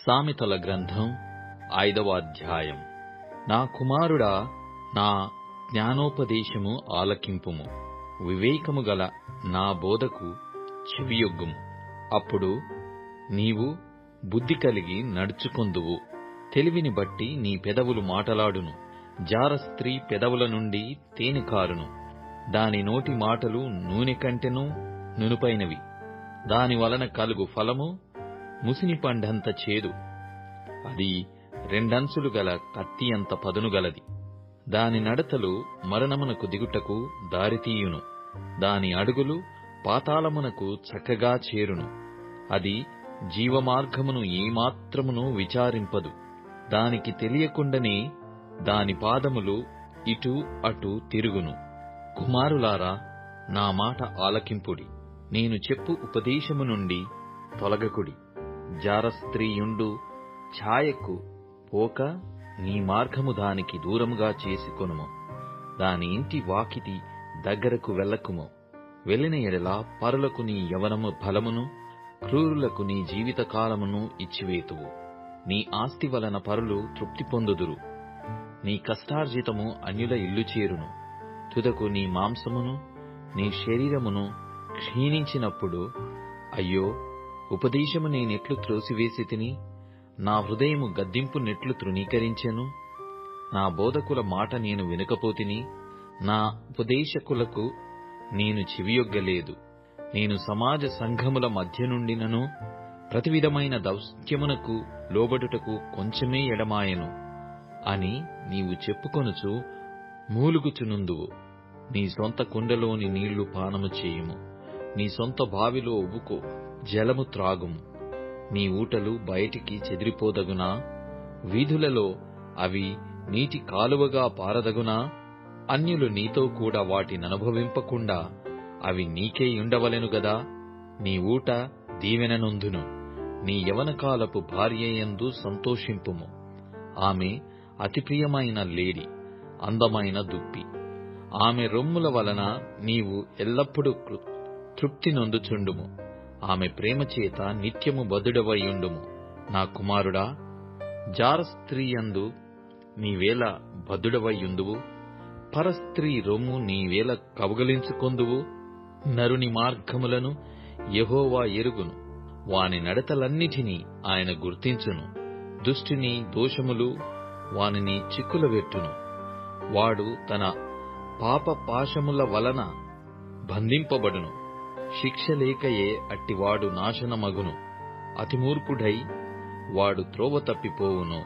సామెతల గ్రంథం 5వ అధ్యాయం. నా కుమారుడా, నా జ్ఞానోపదేశము ఆలకింపుము, వివేకము గల నా బోధకు చెవియొగ్గుము. అప్పుడు నీవు బుద్ధి కలిగి నడుచుకొందువు. తెలివిని బట్టి నీ పెదవులు మాటలాడును. జార స్త్రీ పెదవుల నుండి తేనె కారును. దాని నోటి మాటలు నూనె కంటెను నునుపైనవి. దాని వలన కలుగు ఫలము ముసిని పండంత చేదు. అది రెండంచులు గల కత్తి అంత పదును గలది. దాని నడతలు మరణమునకు దిగుటకు దారితీయును. దాని అడుగులు పాతాళమునకు చక్కగా చేరును. అది జీవమార్గమును ఏమాత్రమును విచారింపదు. దానికి తెలియకుండానే దాని పాదములు ఇటు అటు తిరుగును. కుమారులారా, నా మాట ఆలకింపుడి. నేను చెప్పు ఉపదేశము నుండి తొలగకుడి. జారస్త్రీయుండు ఛాయకు పోక నీ మార్గము దానికి దూరముగా చేసుకొనుము. దాని ఇంటి వాకిటి దగ్గరకు వెళ్ళకుము. వెళ్ళిన ఎడల పరులకు నీ యవనము బలమును, క్రూరులకు నీ జీవిత కాలమును ఇచ్చివేతువు. నీ ఆస్తి వలన పరులు తృప్తి పొందుదురు. నీ కష్టార్జితము అన్యుల ఇల్లు చేరును. తుదకు నీ మాంసమును నీ శరీరమును క్షీణించినప్పుడు, అయ్యో, ఉపదేశము నేనెట్లు త్రోసివేసి తిని, నా హృదయము గద్దింపు నెట్లు తృణీకరించెను. నా బోధకుల మాట నేను వినకపోతిని, నా ఉపదేశకులకు నేను చెవియొగ్గలేదు. నేను సమాజ సంఘముల మధ్య నుండినను ప్రతి విధమైన దౌత్యమునకు లోబడుటకు కొంచెమే ఎడమాయెను అని నీవు చెప్పుకొనుచు మూలుగుచునుందువు. నీ సొంత కుండలోని నీళ్లు పానము చేయుము. నీ సొంత బావిలో ఉబుకు జలము త్రాగుము. నీ ఊటలు బయటికి చెదిరిపోదగునా? వీధులలో అవి నీటి కాలువగా పారదగునా? అన్యులు నీతో కూడా వాటిననుభవింపకుండా అవి నీకే ఉండవలెను గదా? నీ ఊట దీవెననొందును. నీ యవనకాలపు భార్యయందు సంతోషింపుము. ఆమె అతి ప్రియమైన లేడి, అందమైన దుప్పి. ఆమె రొమ్ముల వలన నీవు ఎల్లప్పుడూ తృప్తి నొందుచుండుము. ఆమె ప్రేమ చేత నిత్యము బద్ధుడవైయుండుము. నా కుమారుడా, జారస్త్రీయందు నీవేళ బద్ధుడవైయుందువు? పరస్త్రీ రొమ్ము నీవేళ కౌగలించుకొందువు? నరుని మార్గములను యెహోవా ఎరుగును. వాని నడతలన్నిటినీ ఆయన గుర్తించును. దుష్టుని దోషములు వానిని చిక్కులవెట్టును. వాడు తన పాప పాశముల వలన బంధింపబడును. శిక్ష లేకయే అట్టివాడు నాశనమగును. అతిమూర్ఖుడై వాడు త్రోవ తప్పిపోవును.